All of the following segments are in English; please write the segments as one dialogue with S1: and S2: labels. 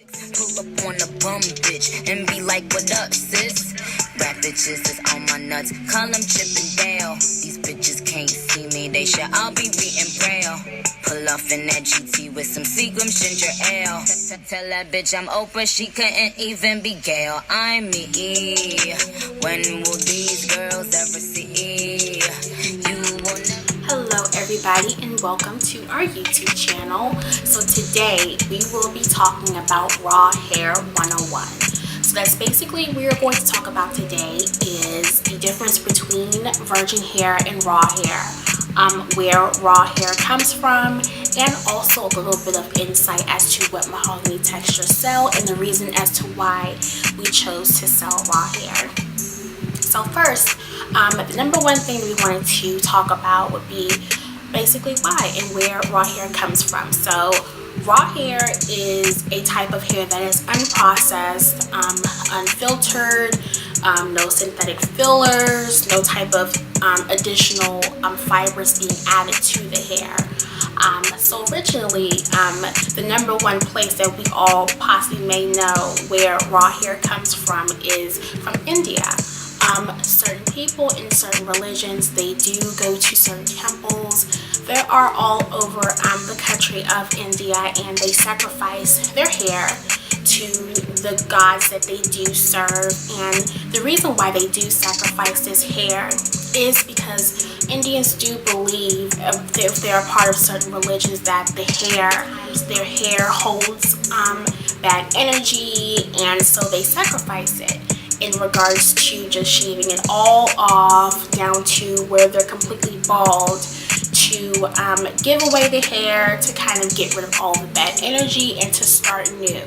S1: Pull up on a bum bitch and be like, what up, sis? Rap bitches is on my nuts, call them Chip and Dale. These bitches can't see me, they should all be reading Braille. Pull off in that GT with some Seagram ginger ale. Tell that bitch I'm Oprah, she couldn't even be Gail. I'm me. When will these girls ever see? You will never.
S2: Hello everybody and welcome to our YouTube channel. So today we will be talking about raw hair 101. So that's basically what we're going to talk about today is the difference between virgin hair and raw hair, where raw hair comes from, and also a little bit of insight as to what Mahogany Textures sell and the reason as to why we chose to sell raw hair. So first, the number one thing we wanted to talk about would be basically why and where raw hair comes from. So raw hair is a type of hair that is unprocessed, unfiltered, no synthetic fillers, no type of additional fibers being added to the hair. So originally, the number one place that we all possibly may know where raw hair comes from is from India. Certain people in certain religions, they do go to certain temples. They are all over the country of India, and they sacrifice their hair to the gods that they do serve. And the reason why they do sacrifice this hair is because Indians do believe, if they're a part of certain religions, that their hair holds bad energy, and so they sacrifice it in regards to just shaving it all off down to where they're completely bald, to give away the hair, to kind of get rid of all the bad energy and to start new.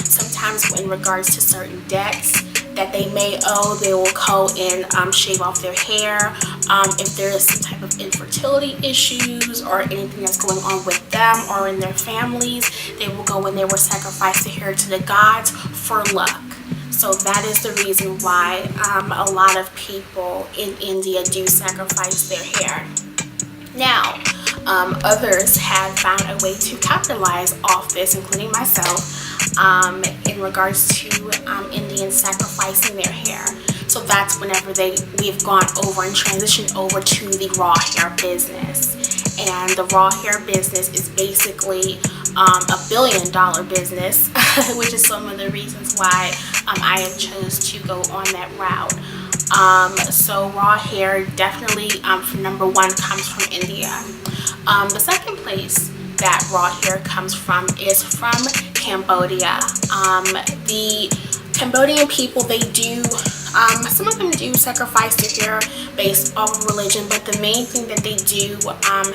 S2: Sometimes in regards to certain debts that they may owe, they will go and shave off their hair. If there is some type of infertility issues or anything that's going on with them or in their families, they will go and they will sacrifice the hair to the gods for luck. So that is the reason why a lot of people in India do sacrifice their hair. Now, others have found a way to capitalize off this, including myself, in regards to Indians sacrificing their hair. So that's whenever we've gone over and transitioned over to the raw hair business. And the raw hair business is basically a billion-dollar business, which is some of the reasons why I have chose to go on that route. So raw hair definitely, number one, comes from India. The second place that raw hair comes from is from Cambodia. The Cambodian people, they do, some of them do sacrifice their hair based off of religion, but the main thing that they do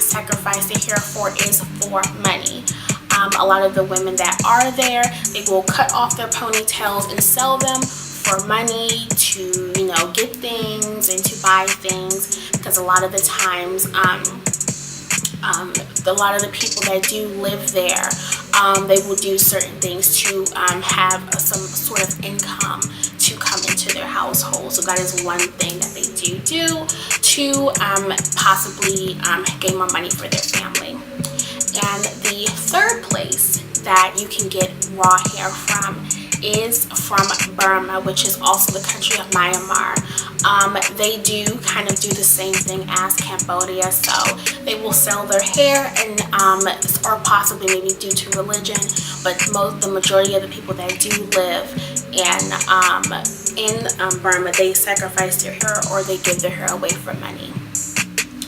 S2: sacrifice their hair for is for money. A lot of the women that are there, they will cut off their ponytails and sell them for money to, get things and to buy things, because a lot of the times, a lot of the people that do live there, they will do certain things to have some sort of income to come into their household. So that is one thing that they do to possibly gain more money for their family. And the third place that you can get raw hair from is from Burma, which is also the country of Myanmar. They do kind of do the same thing as Cambodia, so they will sell their hair, and or possibly maybe due to religion, but the majority of the people that do live in Burma, they sacrifice their hair or they give their hair away for money.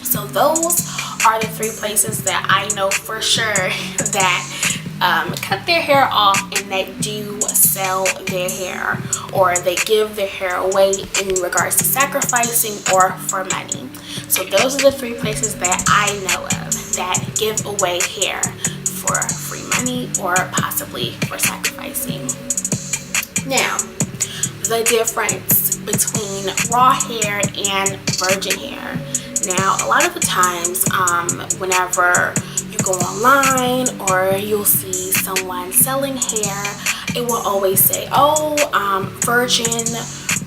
S2: So those are the three places that I know for sure that cut their hair off and that do sell their hair, or they give their hair away in regards to sacrificing or for money. So those are the three places that I know of that give away hair for free money or possibly for sacrificing. Now, the difference between raw hair and virgin hair. Now, a lot of the times, whenever you go online or you'll see someone selling hair, it will always say, oh, virgin,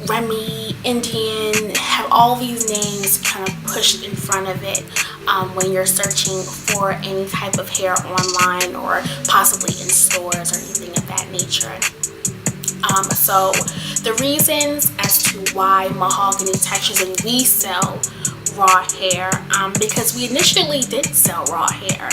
S2: Remy, Indian, have all these names kind of pushed in front of it when you're searching for any type of hair online or possibly in stores or anything of that nature. So the reasons as to why Mahogany Textures and we sell raw hair, because we initially did sell raw hair.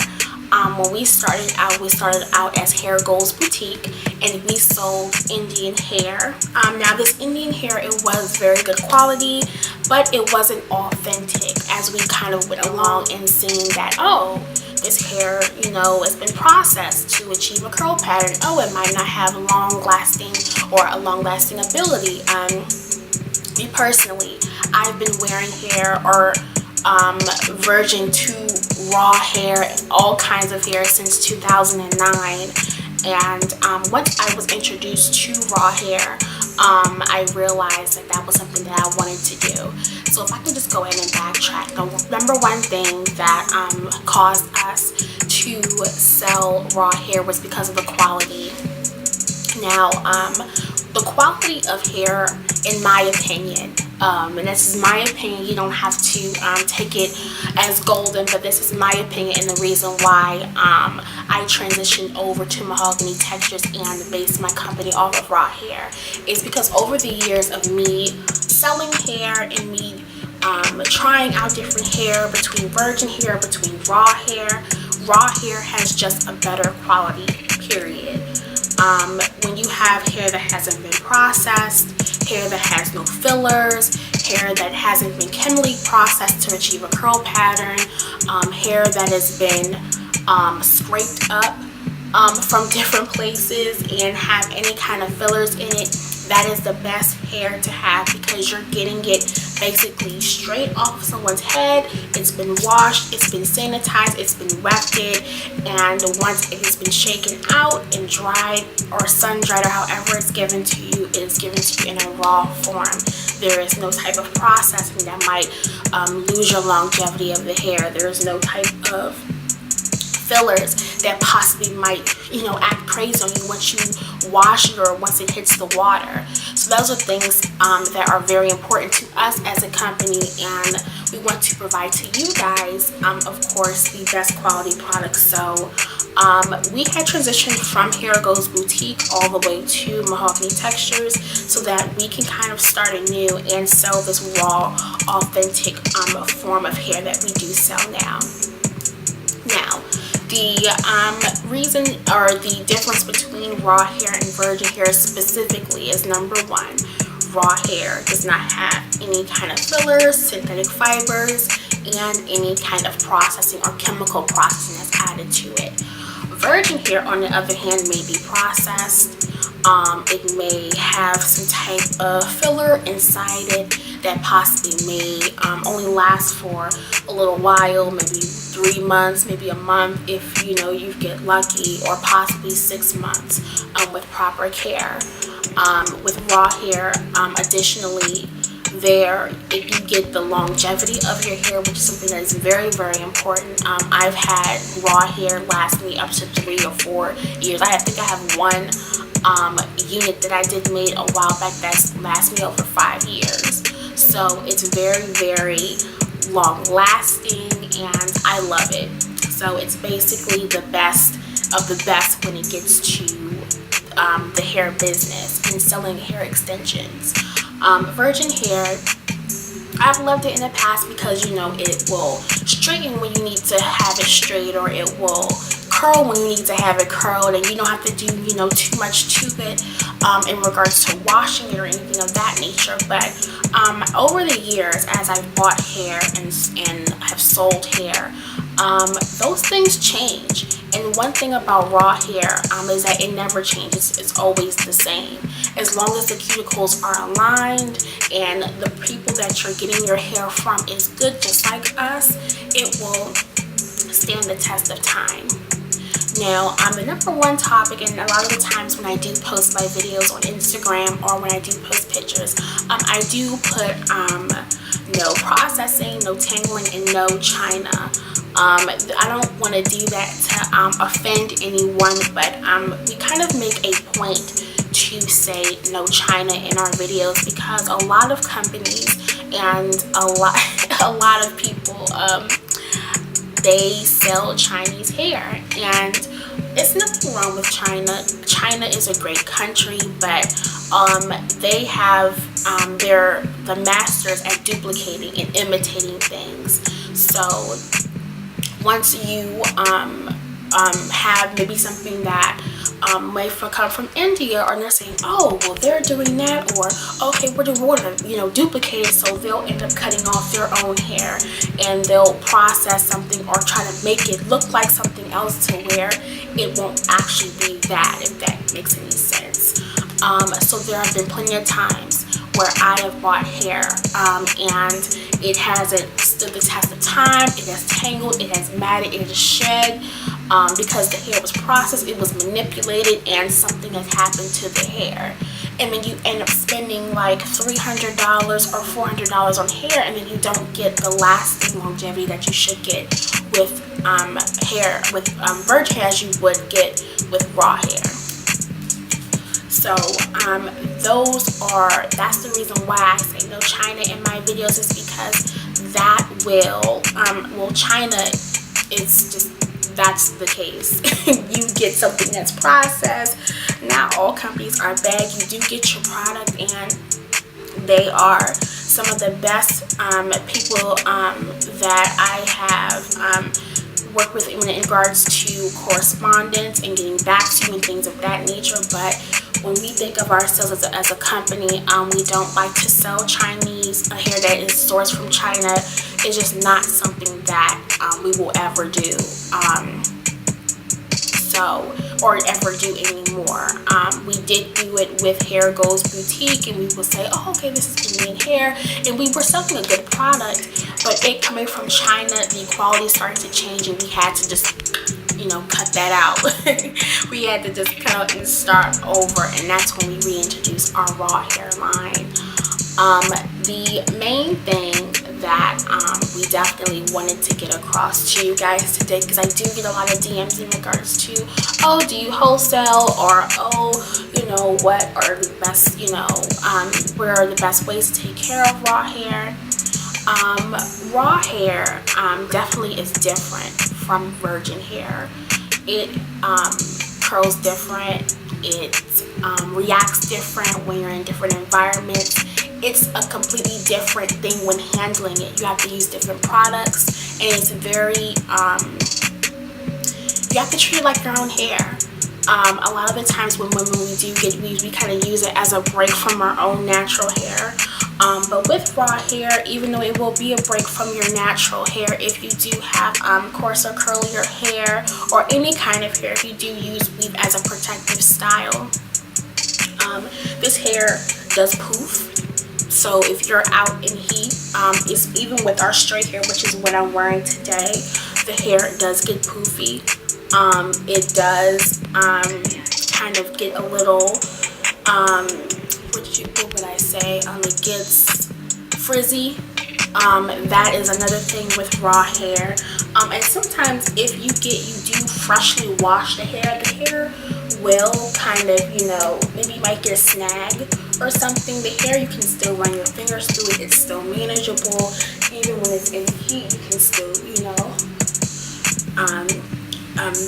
S2: When we started out as Hair Goals Boutique, and we sold Indian hair. Now this Indian hair, it was very good quality, but it wasn't authentic, as we kind of went along and seeing that, oh, this hair, you know, has been processed to achieve a curl pattern. Oh, it might not have a long lasting ability. Me personally, I've been wearing hair or virgin to raw hair, all kinds of hair, since 2009. And once I was introduced to raw hair, I realized that was something that I wanted to do. So if I can just go ahead and backtrack, the number one thing that caused us to sell raw hair was because of the quality. Now, the quality of hair, in my opinion, and this is my opinion, you don't have to take it as golden, but this is my opinion and the reason why I transitioned over to Mahogany Textures and based my company off of raw hair, is because over the years of me selling hair and me trying out different hair, between virgin hair, between raw hair has just a better quality, period. When you have hair that hasn't been processed, hair that has no fillers, hair that hasn't been chemically processed to achieve a curl pattern, hair that has been scraped up from different places and have any kind of fillers in it, that is the best hair to have, because you're getting it basically straight off of someone's head. It's been washed, it's been sanitized, it's been wefted, and once it has been shaken out and dried or sun dried or however it's given to you, it is given to you in a raw form. There is no type of processing that might lose your longevity of the hair. There is no type of fillers that possibly might, you know, act crazy on you once you wash it or once it hits the water. So those are things that are very important to us as a company, and we want to provide to you guys, of course, the best quality products. So we had transitioned from Hair Goals Boutique all the way to Mahogany Textures so that we can kind of start anew and sell this raw, authentic form of hair that we do sell now. Now, the reason or the difference between raw hair and virgin hair specifically is, number one, raw hair does not have any kind of fillers, synthetic fibers, and any kind of processing or chemical processing that's added to it. Virgin hair, on the other hand, may be processed. It may have some type of filler inside it that possibly may only last for a little while, maybe 3 months, maybe a month if you know you get lucky, or possibly 6 months with proper care. With raw hair, additionally, you get the longevity of your hair, which is something that is very, very important. I've had raw hair last me up to 3 or 4 years. I think I have one unit that I did made a while back that's last me over 5 years. So it's very, very long lasting, and I love it. So it's basically the best of the best when it gets to the hair business and selling hair extensions. Virgin hair, I've loved it in the past because, you know, it will straighten when you need to have it straight, or it will curl when you need to have it curled, and you don't have to do, you know, too much to it in regards to washing it or anything of that nature. But over the years, as I've bought hair and have sold hair, those things change. And one thing about raw hair is that it never changes. It's always the same. As long as the cuticles are aligned and the people that you're getting your hair from is good, just like us, it will stand the test of time. Now, the number one topic, and a lot of the times when I do post my videos on Instagram or when I do post pictures, I do put no processing, no tangling, and no China. I don't want to do that to offend anyone, but we kind of make a point to say no China in our videos, because a lot of companies and a lot of people they sell Chinese hair, and it's nothing wrong with China. China is a great country, but they have they're the masters at duplicating and imitating things. So once you have maybe something that might come from India, or they're saying, oh, well, they're doing that, or okay, we're going to duplicate it, so they'll end up cutting off their own hair, and they'll process something or try to make it look like something else to where it won't actually be that, if that makes any sense. So there have been plenty of times where I have bought hair and it hasn't stood the test of time. It has tangled, it has matted, it has shed because the hair was processed, it was manipulated, and something has happened to the hair. And then you end up spending like $300 or $400 on hair, and then you don't get the lasting longevity that you should get with hair, with virgin hair, as you would get with raw hair. So that's the reason why I say no China in my videos, is because that will, China is just, that's the case. You get something that's processed. Not all companies are bad. You do get your product, and they are some of the best people that I have worked with in regards to correspondence and getting back to you and things of that nature. But when we think of ourselves as a company, we don't like to sell Chinese hair that is sourced from China. It's just not something that we will ever do. Or ever do anymore. We did do it with Hair Goes Boutique, and we would say, oh, okay, this is Indian hair, and we were selling a good product, but it coming from China, the quality started to change, and we had to just, cut that out. We had to just cut and start over, and that's when we reintroduced our raw hair line. The main thing that we definitely wanted to get across to you guys today, because I do get a lot of DMs in regards to, oh, do you wholesale, or oh, what are the best, where are the best ways to take care of raw hair? Raw hair definitely is different from virgin hair. It curls different, it reacts different when you're in different environments. It's a completely different thing when handling it. You have to use different products, and it's very, you have to treat it like your own hair. A lot of the times when women we kind of use it as a break from our own natural hair. But with raw hair, even though it will be a break from your natural hair, if you do have coarser, curlier hair, or any kind of hair, if you do use weave as a protective style, this hair does poof. So if you're out in heat, it's even with our straight hair, which is what I'm wearing today, the hair does get poofy. It does kind of get a little, what would I say? It gets frizzy. That is another thing with raw hair. And sometimes if you do freshly wash the hair will kind of, maybe you might get a snag or something. The hair, you can still run your fingers through it. It's still manageable. Even when it's in heat, you can still,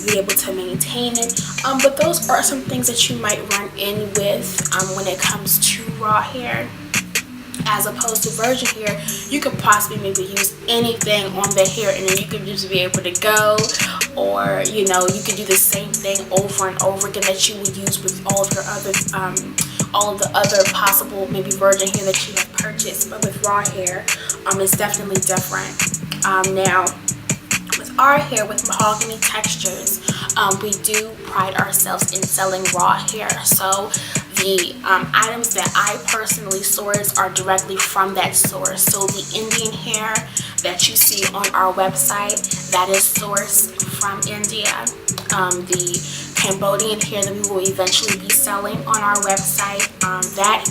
S2: be able to maintain it. But those are some things that you might run in with when it comes to raw hair. As opposed to virgin hair, you could possibly maybe use anything on the hair, and then you could just be able to go, or you could do the same thing over and over again that you would use with all of your other all of the other possible maybe virgin hair that you have purchased. But with raw hair, it's definitely different. Now with our hair, with Mahogany Textures, we do pride ourselves in selling raw hair. So the items that I personally source are directly from that source. So the Indian hair that you see on our website, that is sourced from India. The Cambodian hair that we will eventually be selling on our website, that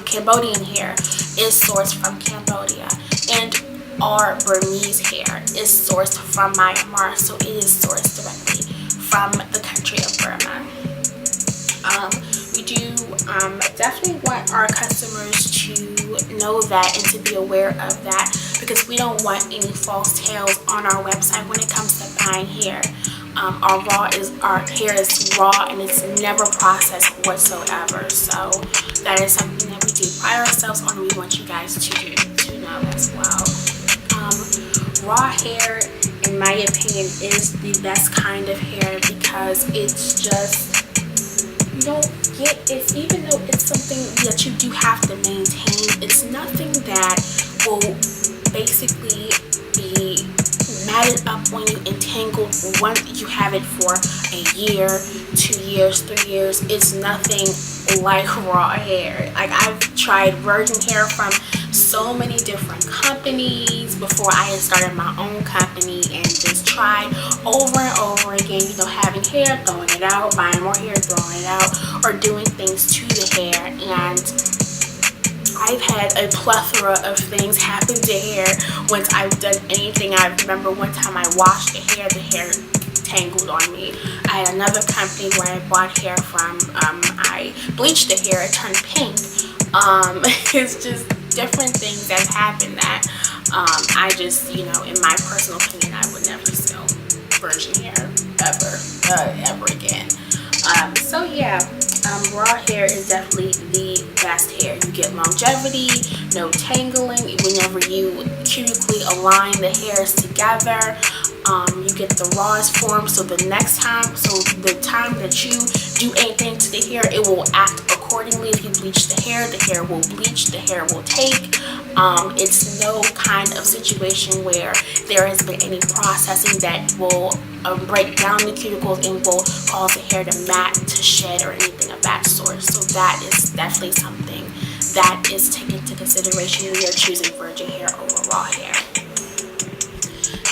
S2: Cambodian hair is sourced from Cambodia. And our Burmese hair is sourced from Myanmar, so it is sourced directly from the country of Burma. We do definitely want our customers to know that and to be aware of that, because we don't want any false tales on our website when it comes to buying hair. Our hair is raw and it's never processed whatsoever. So that is something that we do pride ourselves on. We want you guys to know as well. Raw hair, in my opinion, is the best kind of hair because it's just, you don't get it, even though it's something that you do have to maintain, it's nothing that will basically be matted up on you, entangled once you have it for a year, 2 years, 3 years. It's nothing like raw hair. Like, I've tried virgin hair from so many different companies before I had started my own company, and just tried over and over again, you know, having hair, throwing it out, buying more hair, throwing it out, or doing things to the hair. And I've had a plethora of things happen to hair once I've done anything. I remember one time I washed the hair tangled on me. I had another company where I bought hair from. I bleached the hair, it turned pink. It's just different things that happen that I just, you know, in my personal opinion, I would never sell virgin hair ever again. So yeah, raw hair is definitely the best hair. You get longevity, no tangling whenever you cutically align the hairs together. You get the rawest form, so the time that you do anything to the hair, it will act accordingly. If you bleach the hair will bleach, the hair will take. It's no kind of situation where there has been any processing that will break down the cuticles and will cause the hair to mat, to shed, or anything of that sort. So that is definitely something that is taken into consideration when you're choosing virgin hair over raw hair.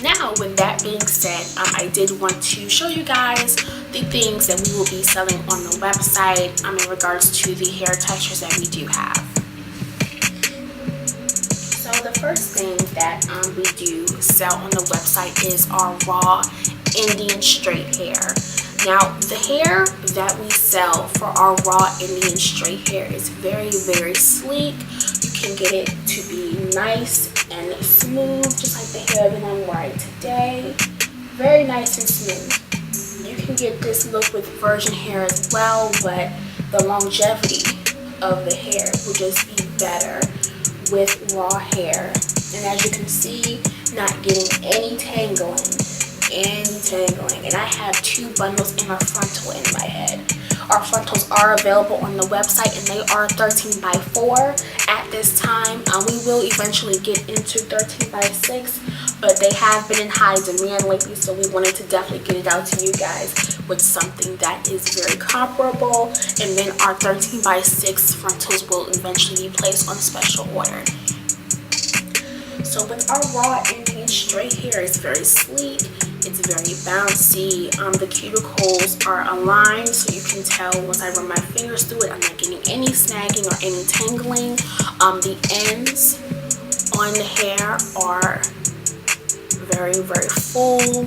S2: Now, with that being said, I did want to show you guys the things that we will be selling on the website in regards to the hair textures that we do have. So the first thing that we do sell on the website is our raw Indian straight hair. Now, the hair that we sell for our raw Indian straight hair is very, very sleek. You can get it to be nice and smooth, just like the hair that I'm wearing today. Very nice and smooth. You can get this look with virgin hair as well, but the longevity of the hair will just be better with raw hair. And as you can see, not getting any tangling. And I have 2 bundles in my frontal in my head. Our frontals are available on the website, and they are 13 by 4 at this time. We will eventually get into 13 by 6, but they have been in high demand lately, so we wanted to definitely get it out to you guys with something that is very comparable. And then our 13 by 6 frontals will eventually be placed on special order. So with our raw Indian straight hair, it's very sleek. It's very bouncy. The cuticles are aligned, so you can tell once I run my fingers through it, I'm not getting any snagging or any tangling. The ends on the hair are very, very full.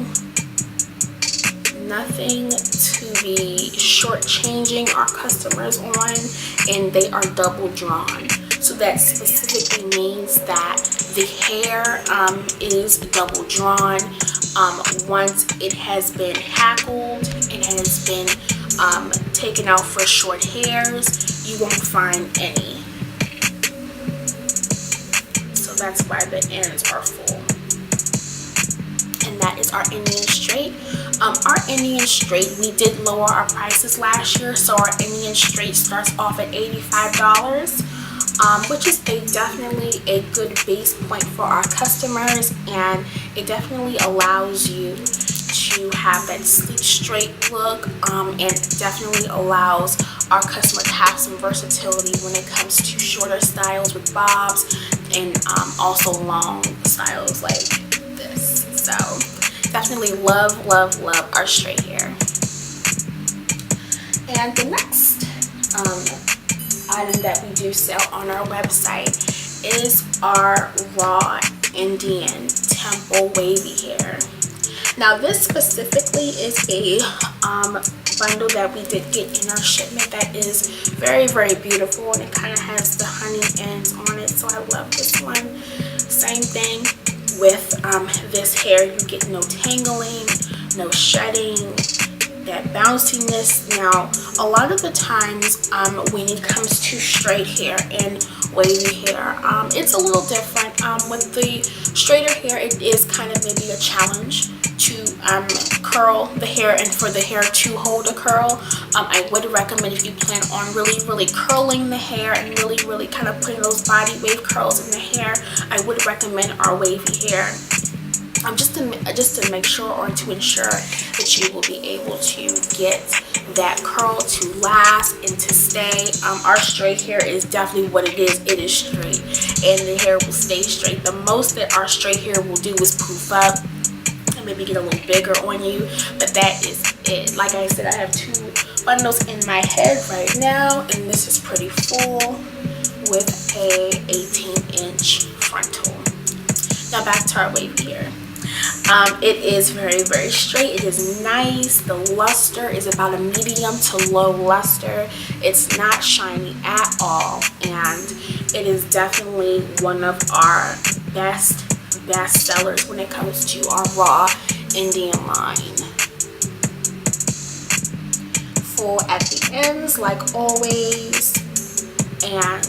S2: Nothing to be shortchanging our customers on, and they are double drawn. So that specifically means that the hair is double drawn. Once it has been hackled, it has been taken out for short hairs, you won't find any. So that's why the ends are full. And that is our Indian straight. Our Indian straight, we did lower our prices last year, so our Indian straight starts off at $85. Which is definitely a good base point for our customers, and it definitely allows you to have that sleek straight look, and definitely allows our customer to have some versatility when it comes to shorter styles with bobs, and also long styles like this. So definitely love our straight hair. And the next item that we do sell on our website is our raw Indian temple wavy hair. Now this specifically is a bundle that we did get in our shipment that is very, very beautiful, and it kind of has the honey ends on it, so I love this one. Same thing with this hair. You get no tangling, no shedding, that bounciness. Now, a lot of the times when it comes to straight hair and wavy hair, it's a little different. With the straighter hair, it is kind of maybe a challenge to curl the hair and for the hair to hold a curl. I would recommend, if you plan on really curling the hair and really kind of putting those body wave curls in the hair, I would recommend our wavy hair. Just to make sure, or to ensure that you will be able to get that curl to last and to stay. Our straight hair is definitely what it is. It is straight, and the hair will stay straight. The most that our straight hair will do is poof up and maybe get a little bigger on you, but that is it. Like I said, I have 2 bundles in my head right now, and this is pretty full with a 18-inch frontal. Now back to our wavy hair. It is very straight. It is nice. The luster is about a medium to low luster. It's not shiny at all, and it is definitely one of our best sellers when it comes to our raw Indian line. Full at the ends like always, and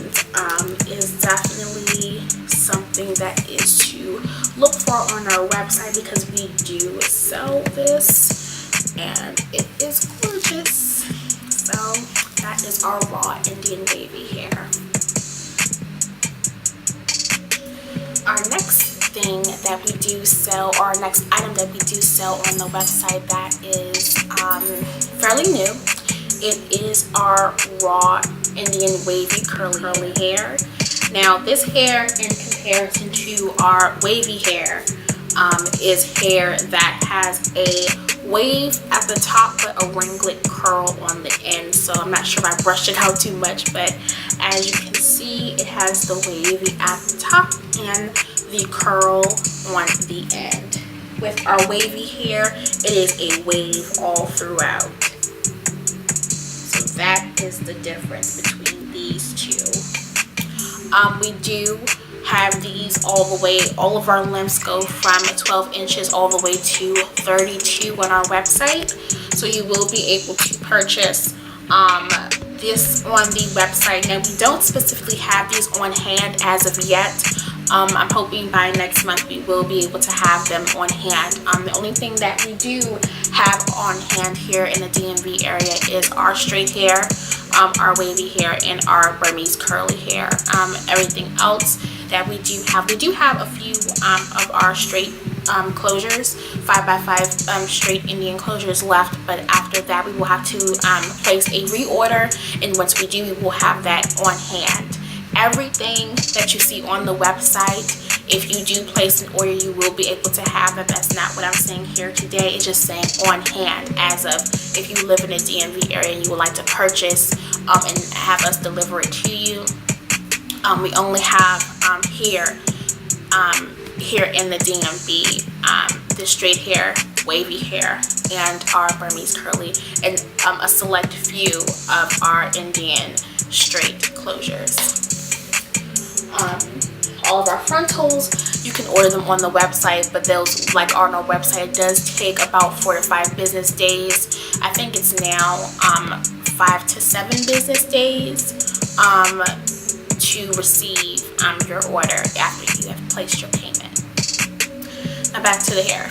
S2: is definitely something that is to look for on our website, because we do sell this and it is gorgeous. So that is our raw Indian wavy hair. Our next thing that we do sell, or our next item that we do sell on the website that is fairly new, it is our raw Indian wavy curly hair. Now, this hair, in comparison to our wavy hair, is hair that has a wave at the top but a ringlet curl on the end. So I'm not sure if I brushed it out too much, but as you can see, it has the wavy at the top and the curl on the end. With our wavy hair, it is a wave all throughout. So that is the difference between these two. We do have these all the way, all of our lengths go from 12 inches all the way to 32 on our website. So you will be able to purchase this on the website. Now, we don't specifically have these on hand as of yet. I'm hoping by next month we will be able to have them on hand. The only thing that we do have on hand here in the DMV area is our straight hair, our wavy hair, and our Burmese curly hair. Everything else that we do have a few of our straight closures, 5x5 straight Indian closures left, but after that we will have to place a reorder, and once we do, we will have that on hand. Everything that you see on the website, if you do place an order, you will be able to have it. That's not what I'm saying here today. It's just saying on hand, as of if you live in a DMV area and you would like to purchase and have us deliver it to you. We only have here in the DMV the straight hair, wavy hair, and our Burmese curly, and a select few of our Indian straight closures. All of our frontals, you can order them on the website, but those, like on our website, does take about 4 to 5 business days. I think it's now 5 to 7 business days to receive your order after you have placed your payment. Now back to the hair.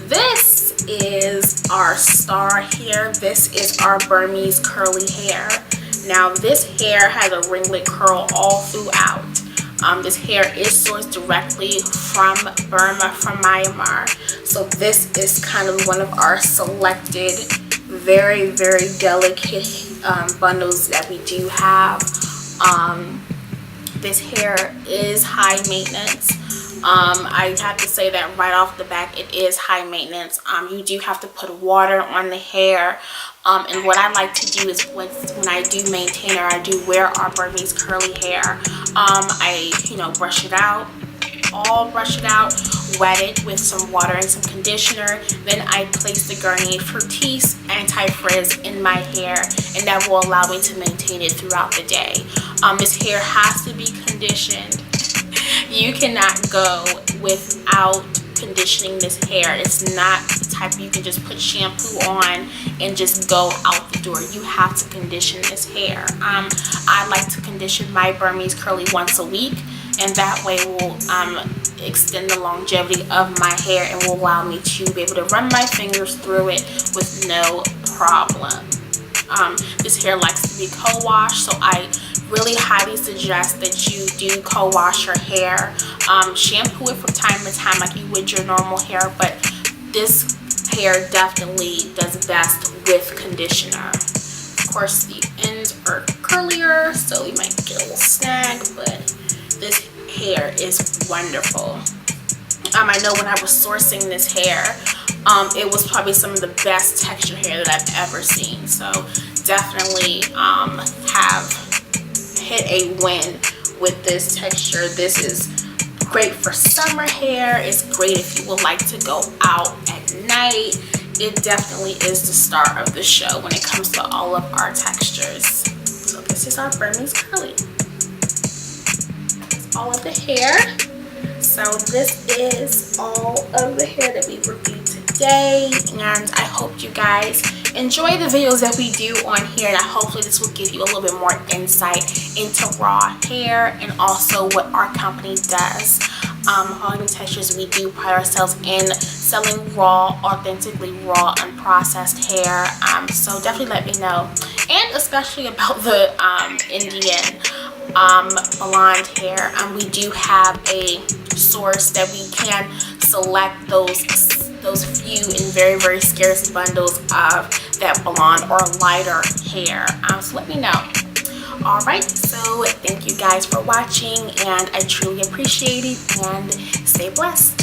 S2: This is our star hair. This is our Burmese curly hair. Now, this hair has a ringlet curl all throughout. This hair is sourced directly from Burma, from Myanmar. So this is kind of one of our selected, very delicate bundles that we do have. This hair is high maintenance. I have to say that right off the back, it is high maintenance. You do have to put water on the hair. And what I like to do is when I do maintain, or I do wear our Burmese curly hair, I brush it out, brush it out wet it with some water and some conditioner. Then I place the Garnier Fructis Anti-Frizz in my hair, and that will allow me to maintain it throughout the day. This hair has to be conditioned. You cannot go without conditioning this hair. It's not the type you can just put shampoo on and just go out the door. You have to condition this hair. I like to condition my Burmese curly once a week, and that way will extend the longevity of my hair and will allow me to be able to run my fingers through it with no problem. This hair likes to be co-washed, so I really highly suggest that you do co-wash your hair. Shampoo it from time to time like you would your normal hair, but this hair definitely does best with conditioner. Of course, the ends are curlier, so you might get a little snag, but this hair is wonderful. I know when I was sourcing this hair, it was probably some of the best texture hair that I've ever seen. So definitely have hit a win with this texture. This is great for summer hair. It's great if you would like to go out at night. It definitely is the star of the show when it comes to all of our textures. So this is our Burmese curly. That's all of the hair. So this is all of the hair that we reviewed today, and I hope you guys enjoy the videos that we do on here, and hopefully this will give you a little bit more insight into raw hair and also what our company does. Mahogany Textures, we do pride ourselves in selling raw, authentically raw, unprocessed hair. So definitely let me know, and especially about the Indian blonde hair. We do have a source that we can select those few and very, very scarce bundles of that blonde or lighter hair. So let me know. Alright, so thank you guys for watching, and I truly appreciate it, and stay blessed.